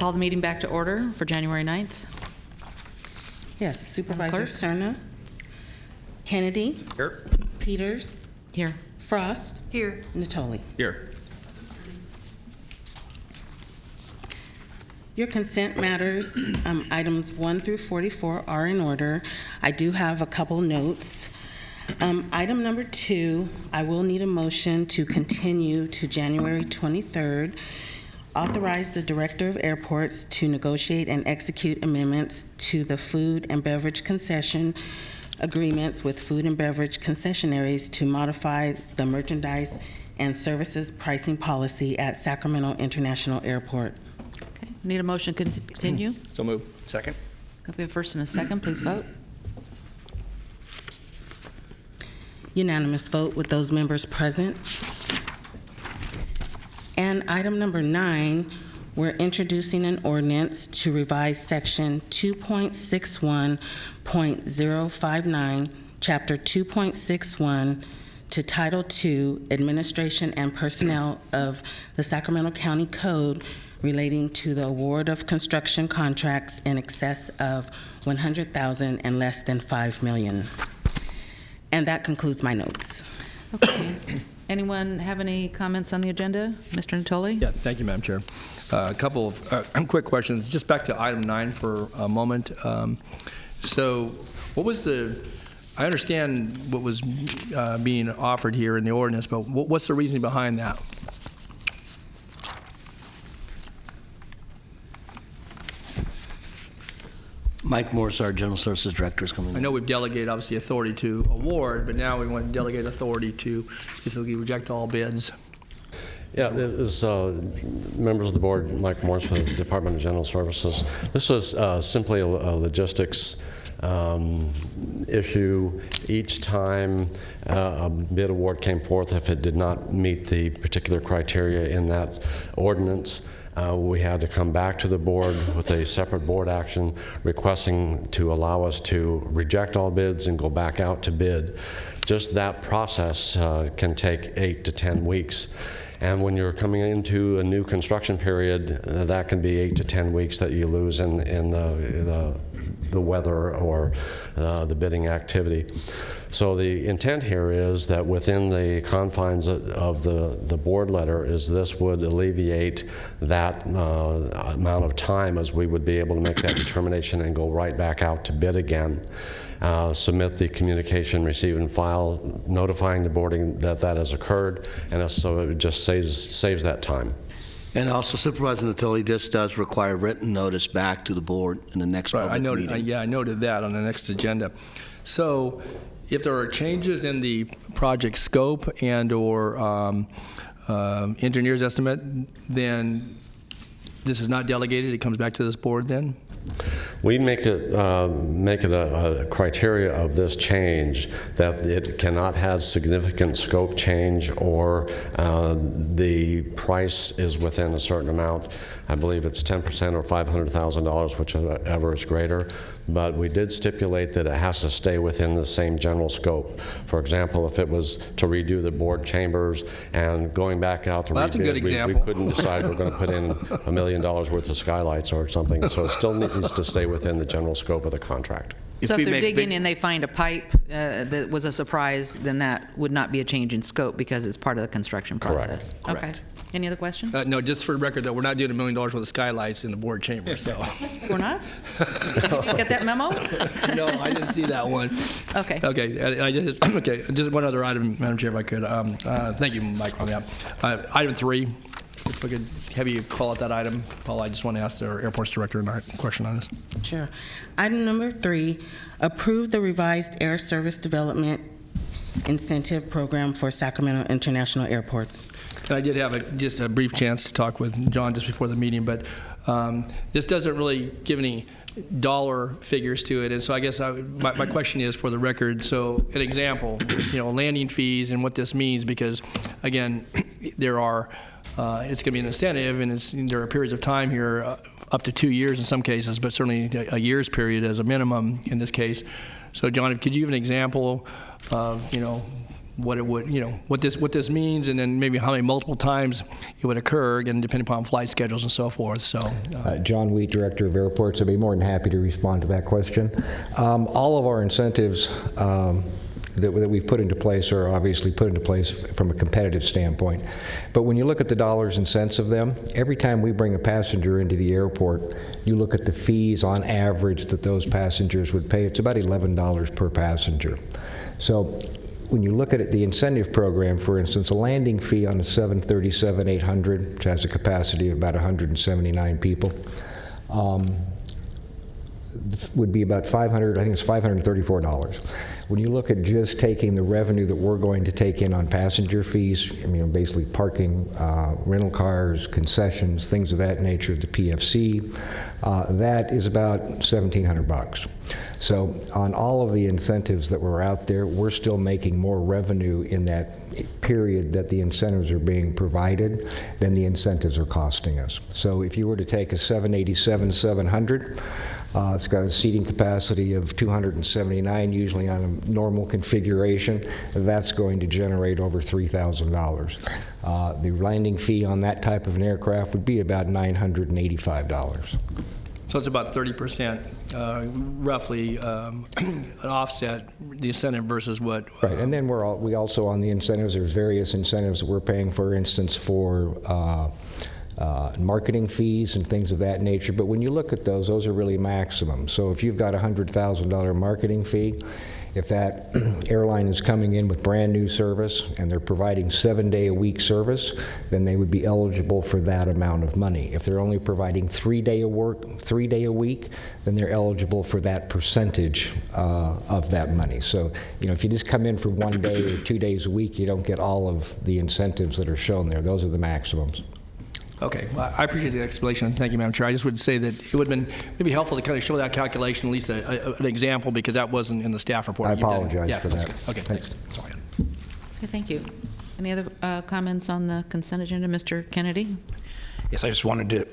Call the meeting back to order for January 9th. Yes, Supervisor Clerk? Cerna, Kennedy, Here. Peters, Here. Frost, Here. Natoli. Here. Your consent matters, items 1 through 44 are in order. I do have a couple notes. Item number 2, I will need a motion to continue to January 23rd. Authorize the Director of Airports to negotiate and execute amendments to the food and beverage concession agreements with food and beverage concessionaries to modify the merchandise and services pricing policy at Sacramento International Airport. Okay. Need a motion to continue? So move. Second. If we have a first and a second, please vote. Unanimous vote with those members present. And item number 9, we're introducing an ordinance to revise section 2.61.059, chapter 2.61, to Title II, Administration and Personnel of the Sacramento County Code relating to the award of construction contracts in excess of $100,000 and less than $5 million. And that concludes my notes. Okay. Anyone have any comments on the agenda? Mr. Natoli? Yeah, thank you, Madam Chair. A couple of quick questions. Just back to item 9 for a moment. So what was I understand what was being offered here in the ordinance, but what's the reasoning behind that? Mike Morris, our General Services Director, is coming. I know we've delegated, obviously, authority to award, but now we want to delegate authority to basically reject all bids. Yeah, it was members of the board, Mike Morris with the Department of General Services. This was simply a logistics issue. Each time a bid award came forth, if it did not meet the particular criteria in that ordinance, we had to come back to the board with a separate board action requesting to allow us to reject all bids and go back out to bid. Just that process can take 8 to 10 weeks. And when you're coming into a new construction period, that can be 8 to 10 weeks that you lose in the weather or the bidding activity. So the intent here is that within the confines of the board letter is this would alleviate that amount of time as we would be able to make that determination and go right back out to bid again. Submit the communication, receive and file, notifying the boarding that that has occurred, and so it just saves that time. And also, Supervisor Natoli, this does require written notice back to the board in the next public meeting. Yeah, I noted that on the next agenda. So if there are changes in the project scope and or engineer's estimate, then this is not delegated, it comes back to this board then? We make it a criteria of this change that it cannot have significant scope change or the price is within a certain amount. I believe it's 10% or $500,000, whichever is greater. But we did stipulate that it has to stay within the same general scope. For example, if it was to redo the board chambers and going back out to that's rebid, a good example. we couldn't decide we're going to put in $1 million worth of skylights or something. So it still needs to stay within the general scope of the contract. So we if they're make digging big- and they find a pipe that was a surprise, then that would not be a change in scope because it's part of the construction process. Correct. Okay. Any other questions? No, just for the record, that we're not doing $1 million worth of skylights in the board chamber, so. We're not? Did you get that memo? No, I didn't see that one. Okay. Okay, okay, just one other item, Madam Chair, if I could. Thank you, Mike, on that. Item 3, if we could have you call out that item. Paul, I just want to ask our airports director a question on this. Sure. Item number 3, approve the revised air service development incentive program for Sacramento International Airports. And I did have just a brief chance to talk with John just before the meeting, but this doesn't really give any dollar figures to it. And so I guess my question is for the record. So an example, landing fees and what this means, because again, there are, it's going to be an incentive, and there are periods of time here, up to 2 years in some cases, but certainly a year's period as a minimum in this case. So John, could you give an example of, what it would, what this means, and then maybe how many multiple times it would occur, again, depending upon flight schedules and so forth. So, John Wheat, Director of Airports. I'd be more than happy to respond to that question. All of our incentives that we've put into place are obviously put into place from a competitive standpoint. But when you look at the dollars and cents of them, every time we bring a passenger into the airport, you look at the fees on average that those passengers would pay. It's about $11 per passenger. So when you look at it, the incentive program, for instance, a landing fee on a 737-800, which has a capacity of about 179 people, would be about $534. When you look at just taking the revenue that we're going to take in on passenger fees, basically parking, rental cars, concessions, things of that nature, the PFC, that is about $1,700. So on all of the incentives that were out there, we're still making more revenue in that period that the incentives are being provided than the incentives are costing us. So if you were to take a 787-700, it's got a seating capacity of 279, usually on a normal configuration. That's going to generate over $3,000. The landing fee on that type of an aircraft would be about $985. So it's about 30%, roughly, an offset, the incentive versus what. Right, and then we also, on the incentives, there's various incentives that we're paying, for instance, for marketing fees and things of that nature. But when you look at those are really maximum. So if you've got a $100,000 marketing fee, if that airline is coming in with brand new service and they're providing 7-day-a-week service, then they would be eligible for that amount of money. If they're only providing 3-day a week, then they're eligible for that percentage of that money. So, if you just come in for 1 day or 2 days a week, you don't get all of the incentives that are shown there. Those are the maximums. Okay, well, I appreciate the explanation. Thank you, Madam Chair. I just would say that it would have been maybe helpful to kind of show that calculation, at least an example, because that wasn't in the staff report. I You did. apologize for that. Good. Okay, thanks. That's all I had. Okay, thank you. Any other comments on the consent agenda, Mr. Kennedy? Yes, I just wanted to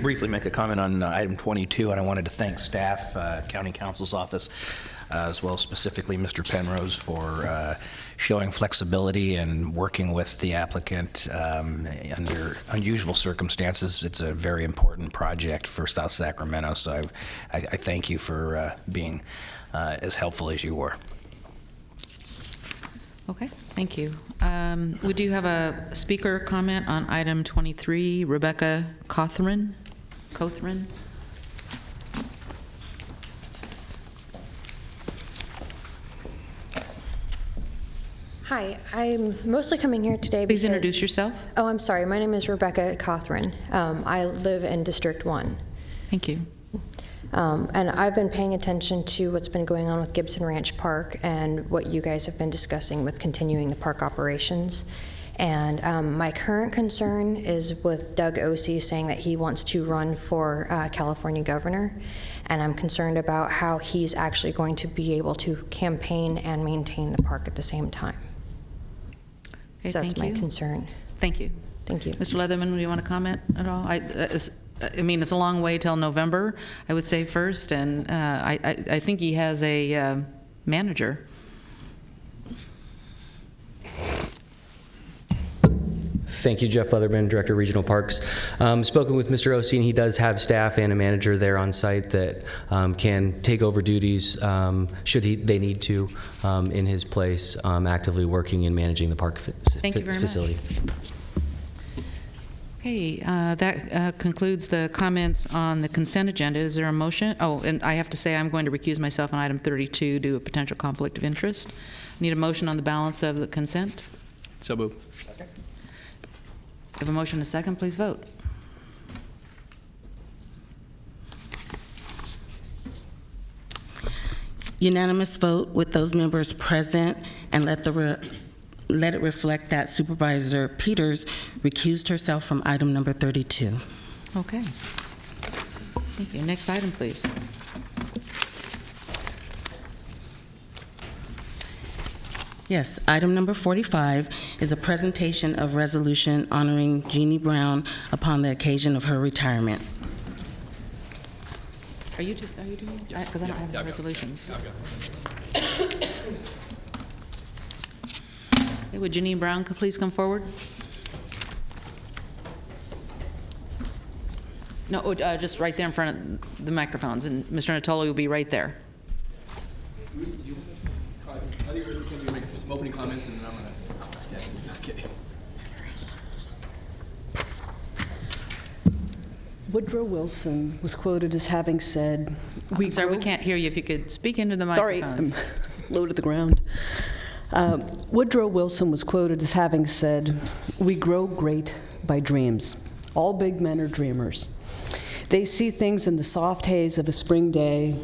briefly make a comment on item 22, and I wanted to thank staff, County Counsel's Office, as well as specifically Mr. Penrose for showing flexibility and working with the applicant under unusual circumstances. It's a very important project for South Sacramento, so I thank you for being as helpful as you were. Okay, thank you. We do have a speaker comment on item 23, Rebecca Cothran. Hi, I'm mostly coming here today Please because... introduce yourself. Oh, I'm sorry. My name is Rebecca Cothran. I live in District 1. Thank you. And I've been paying attention to what's been going on with Gibson Ranch Park and what you guys have been discussing with continuing the park operations. And my current concern is with Doug Osee saying that he wants to run for California governor. And I'm concerned about how he's actually going to be able to campaign and maintain the park at the same time. Okay, So that's thank my you. concern. Thank you. Thank you. Mr. Leatherman, do you want to comment at all? I mean, it's a long way till November, I would say first, and I think he has a manager. Thank you, Jeff Leatherman, Director of Regional Parks. Spoken with Mr. Osee, and he does have staff and a manager there on site that can take over duties should they need to in his place, actively working and managing the park Thank you very facility. Much. Okay, that concludes the comments on the consent agenda. Is there a motion? Oh, and I have to say I'm going to recuse myself on item 32 due to a potential conflict of interest. Need a motion on the balance of the consent? So moved. Have a motion and a second, please vote. Unanimous vote with those members present, and let it reflect that Supervisor Peters recused herself from item number 32. Okay. Thank you. Next item, please. Yes, item number 45 is a presentation of resolution honoring Jeannie Brown upon the occasion of her retirement. Are you doing it? Because I don't have the resolutions. Okay, would Janine Brown please come forward? No, just right there in front of the microphones, and Mr. Natoli will be right there. I think we're going to make some opening comments, and then I'm going to... Okay. Woodrow Wilson was quoted as having said, I'm sorry, we can't hear you. If you could speak into the Sorry, microphones. I'm low to the ground. Woodrow Wilson was quoted as having said, "We grow great by dreams. All big men are dreamers. They see things in the soft haze of a spring day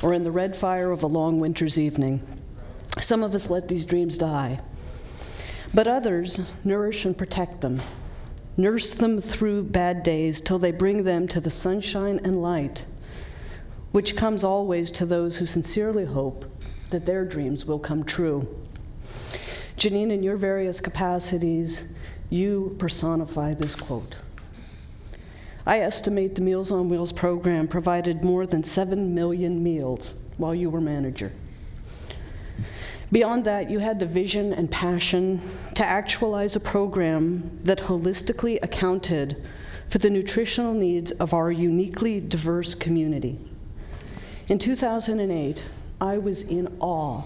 or in the red fire of a long winter's evening. Some of us let these dreams die, but others nourish and protect them, nurse them through bad days till they bring them to the sunshine and light, which comes always to those who sincerely hope that their dreams will come true." Janine, in your various capacities, you personify this quote. I estimate the Meals on Wheels program provided more than 7 million meals while you were manager. Beyond that, you had the vision and passion to actualize a program that holistically accounted for the nutritional needs of our uniquely diverse community. In 2008, I was in awe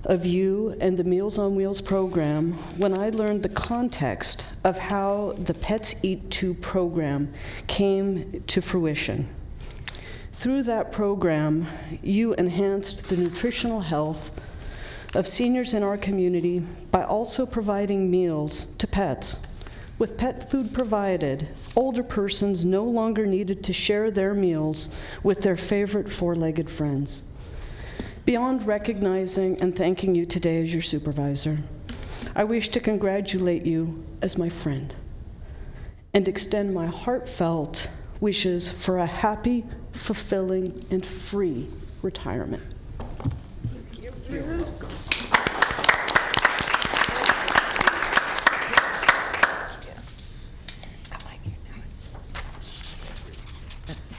of you and the Meals on Wheels program when I learned the context of how the Pets Eat Too program came to fruition. Through that program, you enhanced the nutritional health of seniors in our community by also providing meals to pets. With pet food provided, older persons no longer needed to share their meals with their favorite four-legged friends. Beyond recognizing and thanking you today as your supervisor, I wish to congratulate you as my friend and extend my heartfelt wishes for a happy, fulfilling, and free retirement.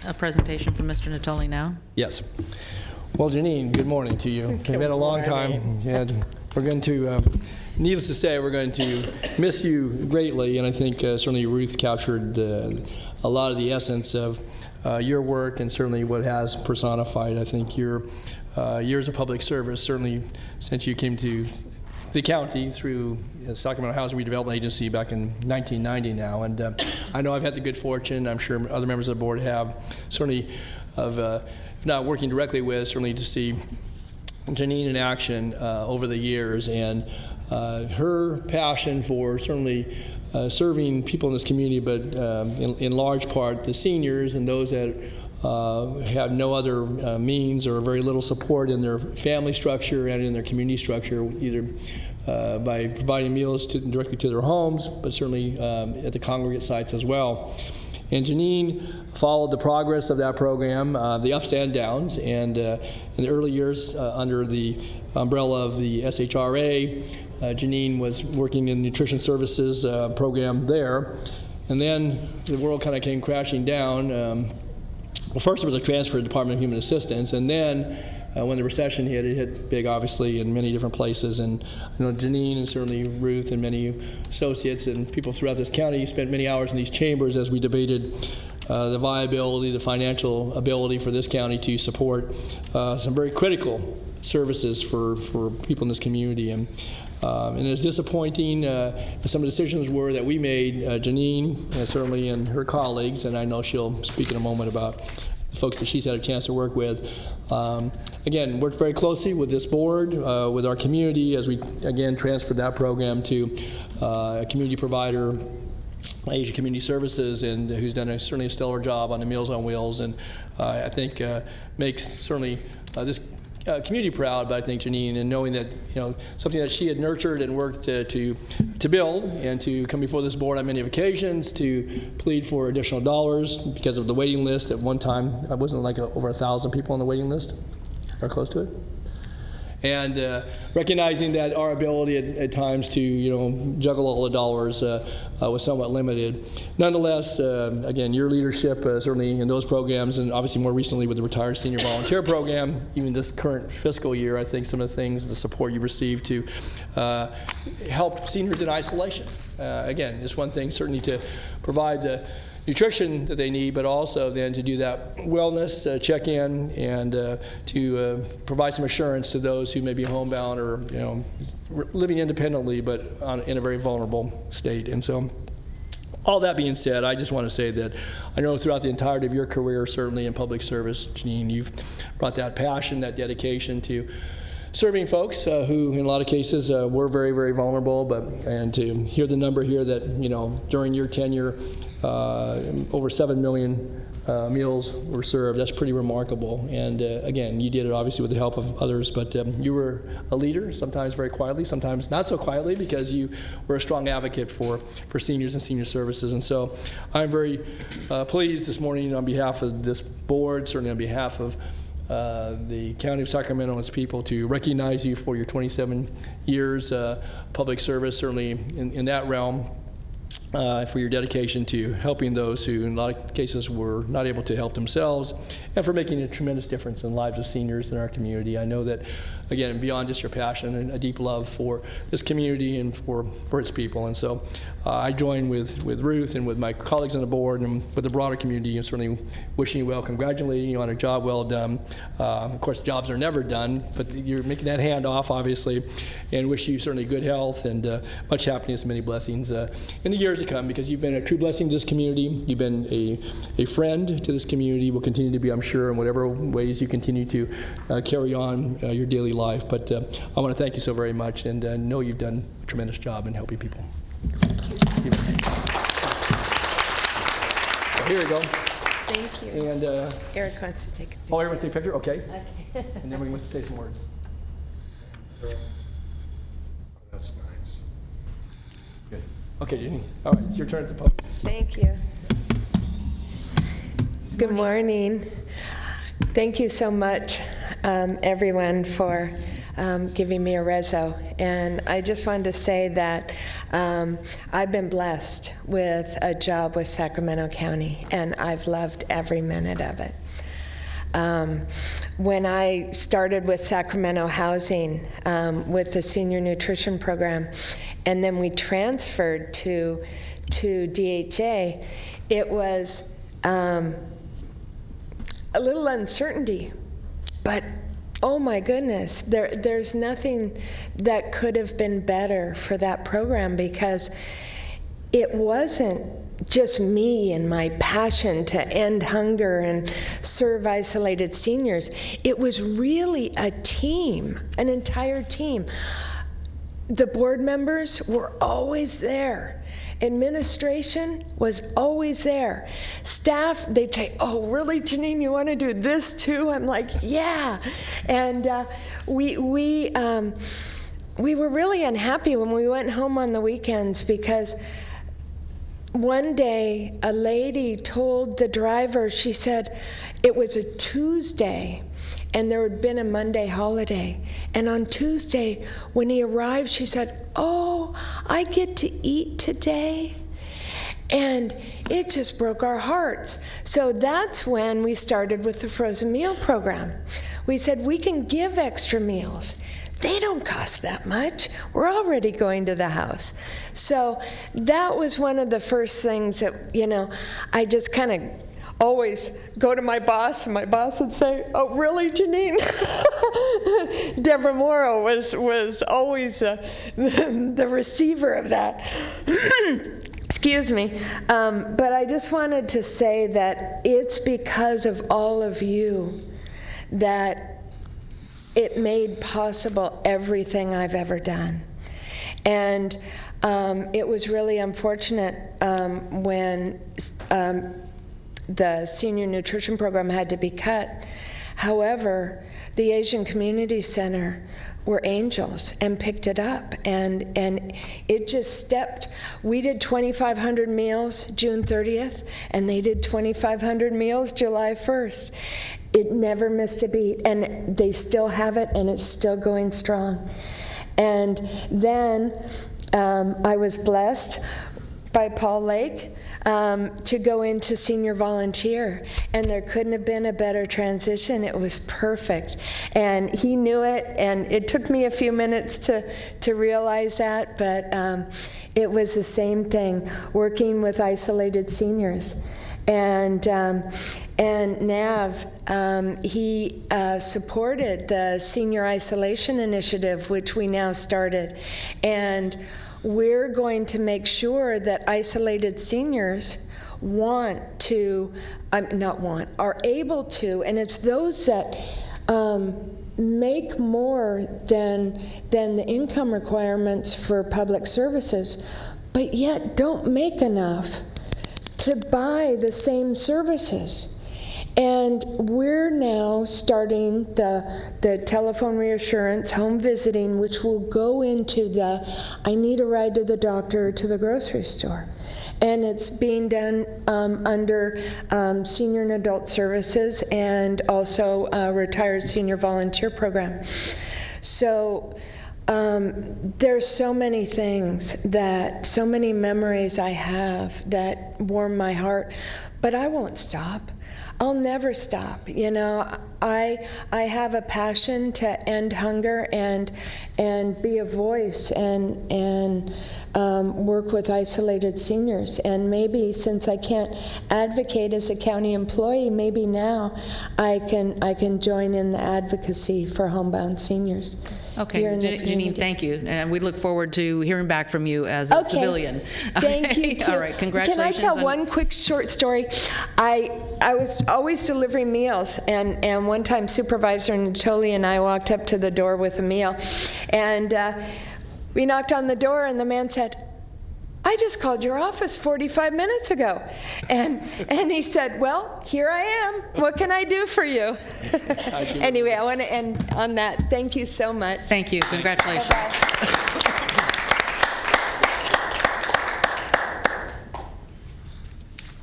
A presentation from Mr. Natoli now. Yes. Well, Janine, good morning to you. It's been a long time. And we're going to, needless to say, we're going to miss you greatly. And I think certainly Ruth captured a lot of the essence of your work and certainly what has personified, I think, your years of public service, certainly since you came to the county through the Sacramento Housing Redevelopment Agency back in 1990 now. And I know I've had the good fortune, I'm sure other members of the board have, certainly of not working directly with, certainly to see Janine in action over the years, and her passion for certainly serving people in this community, but in large part the seniors and those that have no other means or very little support in their family structure and in their community structure, either by providing meals directly to their homes, but certainly at the congregate sites as well. And Janine followed the progress of that program, the ups and downs, and in the early years under the umbrella of the SHRA, Janine was working in nutrition services program there. And then the world kind of came crashing down. Well, first it was a transfer to the Department of Human Assistance, and then when the recession hit, it hit big, obviously, in many different places. And you know, Janine and certainly Ruth and many associates and people throughout this county spent many hours in these chambers as we debated the viability, the financial ability for this county to support some very critical services for people in this community. And as disappointing as some of the decisions were that we made, Janine, certainly, and her colleagues, and I know she'll speak in a moment about the folks that she's had a chance to work with, again, worked very closely with this board, with our community, as we, again, transferred that program to a community provider, Asia Community Services, and who's done certainly a stellar job on the Meals on Wheels, and I think makes certainly this community proud. But I think Janine, and knowing that something that she had nurtured and worked to build, and to come before this board on many occasions to plead for additional dollars because of the waiting list. At one time, I wasn't like over 1,000 people on the waiting list, or close to it. and recognizing that our ability at times to juggle all the dollars was somewhat limited. Nonetheless, again, your leadership certainly in those programs, and obviously more recently with the Retired Senior Volunteer Program, even this current fiscal year, I think some of the things, the support you received to help seniors in isolation. Again, it's one thing certainly to provide the nutrition that they need, but also then to do that wellness check-in and to provide some assurance to those who may be homebound or living independently, but in a very vulnerable state. And so, all that being said, I just want to say that I know throughout the entirety of your career, certainly in public service, Janine, you've brought that passion, that dedication to serving folks who, in a lot of cases, were very, very vulnerable. And to hear the number here that during your tenure, over 7 million meals were served. That's pretty remarkable. And again, you did it obviously with the help of others, but you were a leader, sometimes very quietly, sometimes not so quietly, because you were a strong advocate for seniors and senior services. And so I'm very pleased this morning on behalf of this board, certainly on behalf of the County of Sacramento and its people, to recognize you for your 27 years public service, certainly in that realm. For your dedication to helping those who in a lot of cases were not able to help themselves, and for making a tremendous difference in the lives of seniors in our community. I know that, again, beyond just your passion and a deep love for this community and for its people. And so I join with Ruth and with my colleagues on the board and with the broader community, and certainly wishing you well, congratulating you on a job well done. Of course, jobs are never done, but you're making that handoff, obviously, and wish you certainly good health and much happiness and many blessings in the years to come, because you've been a true blessing to this community. You've been a friend to this community, will continue to be, I'm sure, in whatever ways you continue to carry on your daily life. But I want to thank you so very much, and know you've done a tremendous job in helping people. Thank you. Here we go. Thank you. And Eric wants to take a picture. Oh, everyone take a picture? Okay. Okay. And then we want to say some words. That's nice. Good. Okay, Jeannie. All right, it's your turn at the podium. Thank you. Good morning. Thank you so much, everyone, for giving me a reso. And I just wanted to say that I've been blessed with a job with Sacramento County, and I've loved every minute of it. When I started with Sacramento Housing with the Senior Nutrition Program, and then we transferred to DHA, it was a little uncertainty, but oh my goodness, there's nothing that could have been better for that program, because it wasn't just me and my passion to end hunger and serve isolated seniors. It was really a team, an entire team. The board members were always there. Administration was always there. Staff, they'd say, oh, really, Janine, you want to do this too? I'm like, yeah. And we were really unhappy when we went home on the weekends, because one day a lady told the driver, she said it was a Tuesday, and there had been a Monday holiday. And on Tuesday, when he arrived, she said, oh, I get to eat today? And it just broke our hearts. So that's when we started with the frozen meal program. We said, we can give extra meals. They don't cost that much. We're already going to the house. So that was one of the first things that, I just kind of always go to my boss, and my boss would say, oh, really, Janine? Deborah Morrow was always the receiver of that. Excuse me. But I just wanted to say that it's because of all of you that it made possible everything I've ever done. And it was really unfortunate when the Senior Nutrition Program had to be cut. However, the Asian Community Center were angels and picked it up, and it just stepped. We did 2,500 meals June 30th, and they did 2,500 meals July 1st. It never missed a beat, and they still have it, and it's still going strong. And then I was blessed by Paul Lake to go into senior volunteer, and there couldn't have been a better transition. It was perfect, and he knew it, and it took me a few minutes to realize that, but it was the same thing, working with isolated seniors. And Nav, he supported the Senior Isolation Initiative, which we now started, and we're going to make sure that isolated seniors are able to, and it's those that make more than the income requirements for public services, but yet don't make enough to buy the same services. And we're now starting the telephone reassurance, home visiting, which will go into the I need a ride to the doctor or to the grocery store. And it's being done under Senior and Adult Services and also Retired Senior Volunteer Program. So there's so many things so many memories I have that warm my heart, but I won't stop. I'll never stop. You know, I have a passion to end hunger and be a voice and work with isolated seniors. And maybe since I can't advocate as a county employee, maybe now I can join in the advocacy for homebound seniors. Okay, Janine, thank you. And we look forward to hearing back from you as a civilian. Thank you, too. All right, congratulations. Can I tell one quick short story? I was always delivering meals, and one time Supervisor Natoli and I walked up to the door with a meal, and we knocked on the door, and the man said, I just called your office 45 minutes ago. And he said, well, here I am. What can I do for you? Anyway, I want to end on that. Thank you so much. Thank you. Congratulations. Bye-bye.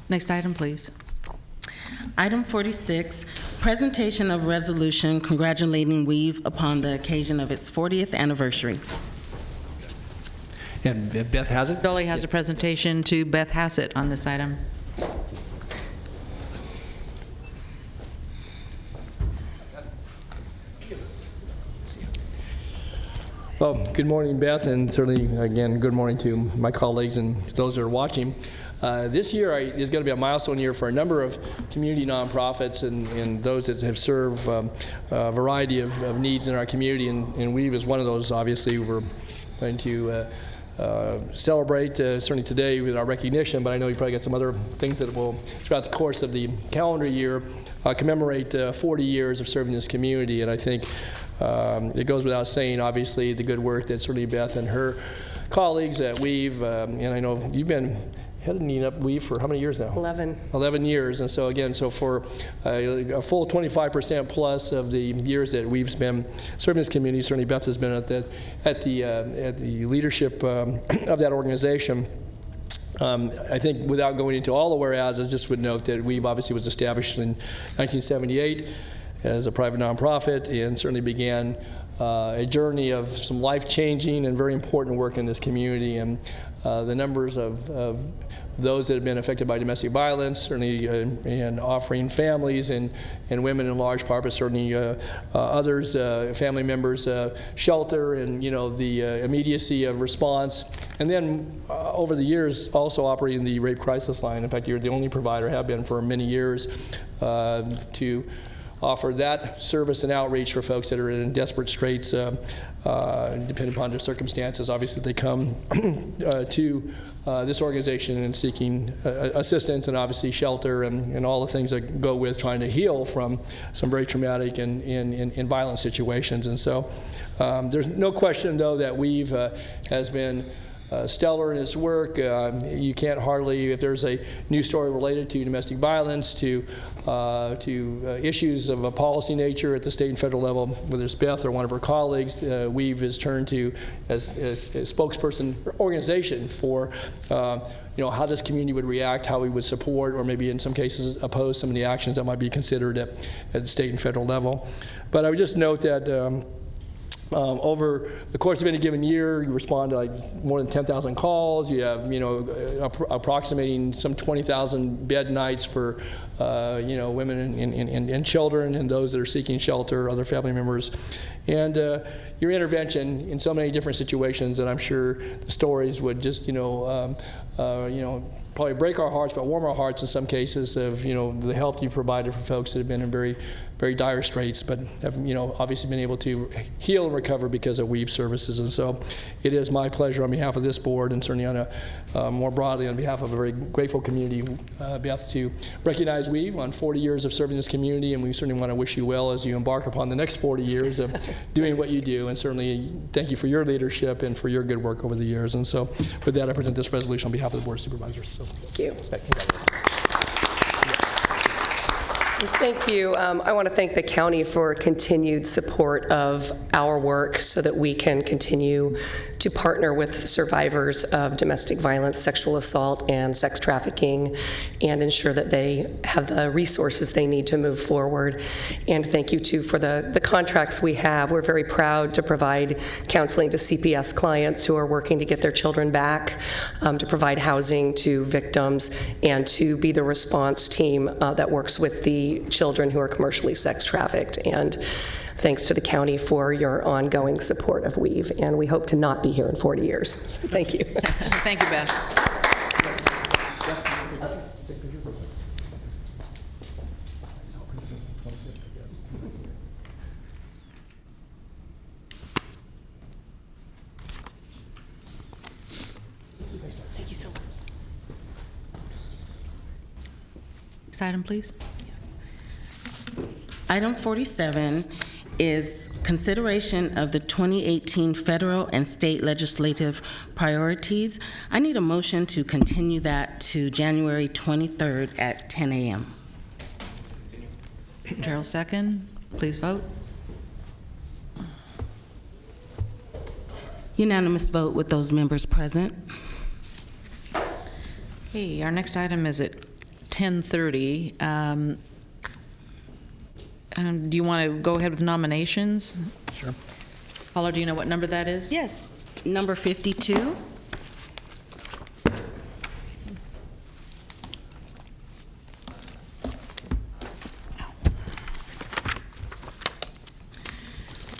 Next item, please. Item 46, presentation of resolution congratulating Weave upon the occasion of its 40th anniversary. And Beth has it? Dolly has a presentation to Beth Hassett on this item. Well, good morning, Beth, and certainly, again, good morning to my colleagues and those that are watching. This year is going to be a milestone year for a number of community nonprofits and those that have served a variety of needs in our community, and Weave is one of those. Obviously, we're going to celebrate certainly today with our recognition, but I know you probably got some other things that will, throughout the course of the calendar year, commemorate 40 years of serving this community. And I think it goes without saying, obviously, the good work that certainly Beth and her colleagues at Weave, and I know you've been heading up Weave for how many years now? 11 years. And so again, so for a full 25% plus of the years that Weave's been serving this community, certainly Beth has been at the leadership of that organization. I think without going into all the whereas, I just would note that Weave obviously was established in 1978 as a private nonprofit, and certainly began a journey of some life-changing and very important work in this community. And the numbers of those that have been affected by domestic violence, certainly, and offering families and women in large part, but certainly others, family members, shelter, and the immediacy of response. And then over the years, also operating the rape crisis line. In fact, you're the only provider, have been for many years, to offer that service and outreach for folks that are in desperate straits, depending upon their circumstances. Obviously, they come to this organization and seeking assistance and obviously shelter and all the things that go with trying to heal from some very traumatic and violent situations. And so there's no question, though, that Weave has been stellar in its work. You can't hardly, if there's a news story related to domestic violence, to issues of a policy nature at the state and federal level, whether it's Beth or one of her colleagues, Weave is turned to as a spokesperson organization for how this community would react, how we would support, or maybe in some cases oppose some of the actions that might be considered at the state and federal level. But I would just note that over the course of any given year, you respond to like more than 10,000 calls. You have, approximating some 20,000 bed nights for, women and children and those that are seeking shelter, other family members. And your intervention in so many different situations that I'm sure the stories would just, probably break our hearts, but warm our hearts in some cases of, the help you provided for folks that have been in very, very dire straits, but have, obviously been able to heal and recover because of Weave services. And so it is my pleasure on behalf of this board, and certainly on more broadly on behalf of a very grateful community, Beth, to recognize Weave on 40 years of serving this community, and we certainly want to wish you well as you embark upon the next 40 years of doing what you do, and certainly thank you for your leadership and for your good work over the years. And so with that, I present this resolution on behalf of the Board of Supervisors. So, thank you. Thank you. I want to thank the county for continued support of our work so that we can continue to partner with survivors of domestic violence, sexual assault, and sex trafficking, and ensure that they have the resources they need to move forward. And thank you, too, for the contracts we have. We're very proud to provide counseling to CPS clients who are working to get their children back, to provide housing to victims, and to be the response team that works with the children who are commercially sex trafficked. And thanks to the county for your ongoing support of Weave, and we hope to not be here in 40 years. So thank you. Thank you, Beth. Thank you so much. Next item, please. Item 47 is consideration of the 2018 federal and state legislative priorities. I need a motion to continue that to January 23rd at 10 a.m. Gerald, second. Please vote. Unanimous vote with those members present. Okay, our next item is at 10:30. Do you want to go ahead with nominations? Sure. Paula, do you know what number that is? Yes, number 52.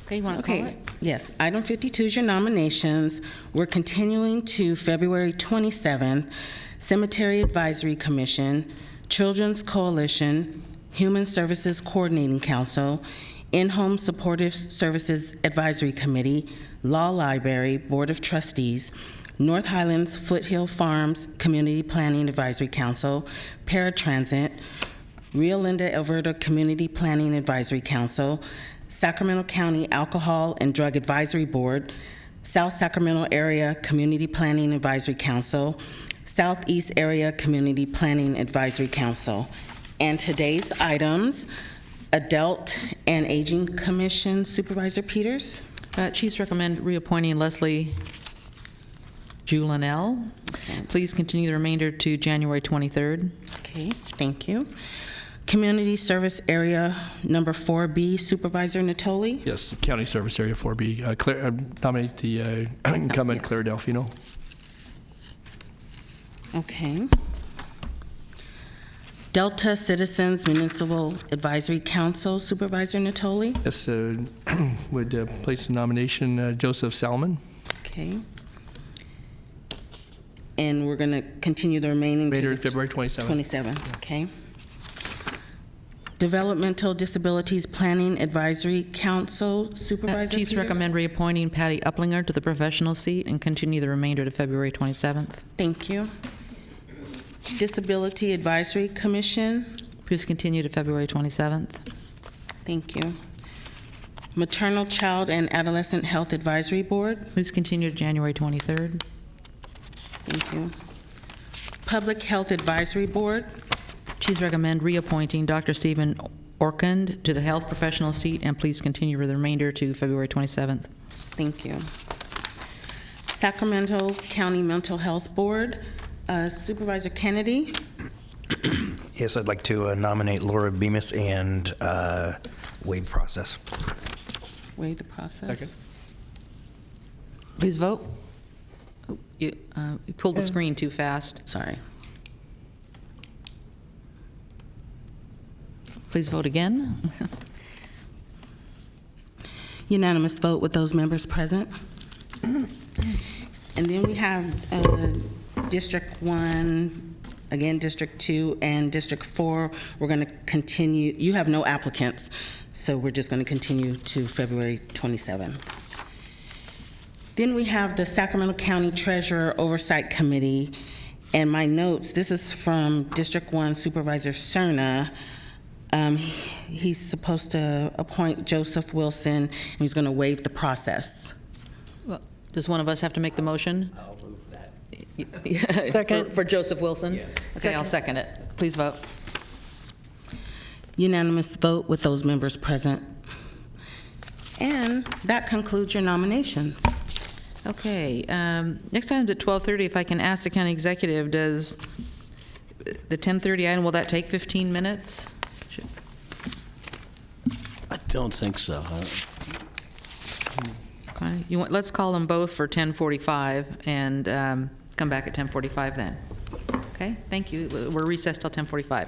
Okay, you want to call it? Yes, item 52 is your nominations. We're continuing to February 27th. Cemetery Advisory Commission, Children's Coalition, Human Services Coordinating Council, In-Home Supportive Services Advisory Committee, Law Library Board of Trustees, North Highlands Foothill Farms Community Planning Advisory Council, Paratransit, Rio Linda Alberta Community Planning Advisory Council, Sacramento County Alcohol and Drug Advisory Board, South Sacramento Area Community Planning Advisory Council, Southeast Area Community Planning Advisory Council. And today's items, Adult and Aging Commission, Supervisor Peters. Chiefs recommend reappointing Leslie Julinell. Please continue the remainder to January 23rd. Okay, thank you. Community Service Area Number 4B, Supervisor Natoli. Yes, County Service Area 4B. Nominate the incumbent Yes. Claire Delfino. Okay. Delta Citizens Municipal Advisory Council, Supervisor Natoli. Yes, would place a nomination Joseph Salmon. Okay. And we're going to continue the remaining Remainder to of February 27th. 27, okay. Developmental Disabilities Planning Advisory Council, Supervisor Chiefs Peters. recommend reappointing Patty Uplinger to the professional seat and continue the remainder to February 27th. Thank you. Disability Advisory Commission. Please continue to February 27th. Thank you. Maternal, Child, and Adolescent Health Advisory Board. Please continue to January 23rd. Thank you. Public Health Advisory Board. Please recommend reappointing Dr. Stephen Orkund to the health professional seat, and please continue for the remainder to February 27th. Thank you. Sacramento County Mental Health Board. Supervisor Kennedy. Yes, I'd like to nominate Laura Bemis and Wade Process. Waive the process. Second. Please vote. Oh, you pulled the screen too fast. Sorry. Please vote again. Unanimous vote with those members present. And then we have District 1, again, District 2, and District 4. We're going to continue. You have no applicants, so we're just going to continue to February 27th. Then we have the Sacramento County Treasurer Oversight Committee. And my notes, this is from District 1 Supervisor Cerna. He's supposed to appoint Joseph Wilson, and he's going to waive the process. Well, does one of us have to make the motion? I'll move that. Second. For Joseph Wilson? Yes. Okay, I'll second it. Please vote. Unanimous vote with those members present. And that concludes your nominations. Okay, next item's at 12:30. If I can ask the county executive, does the 10:30 item, will that take 15 minutes? I don't think so. Okay, let's call them both for 10:45 and come back at 10:45 then. Okay, thank you. We're recessed till 10:45.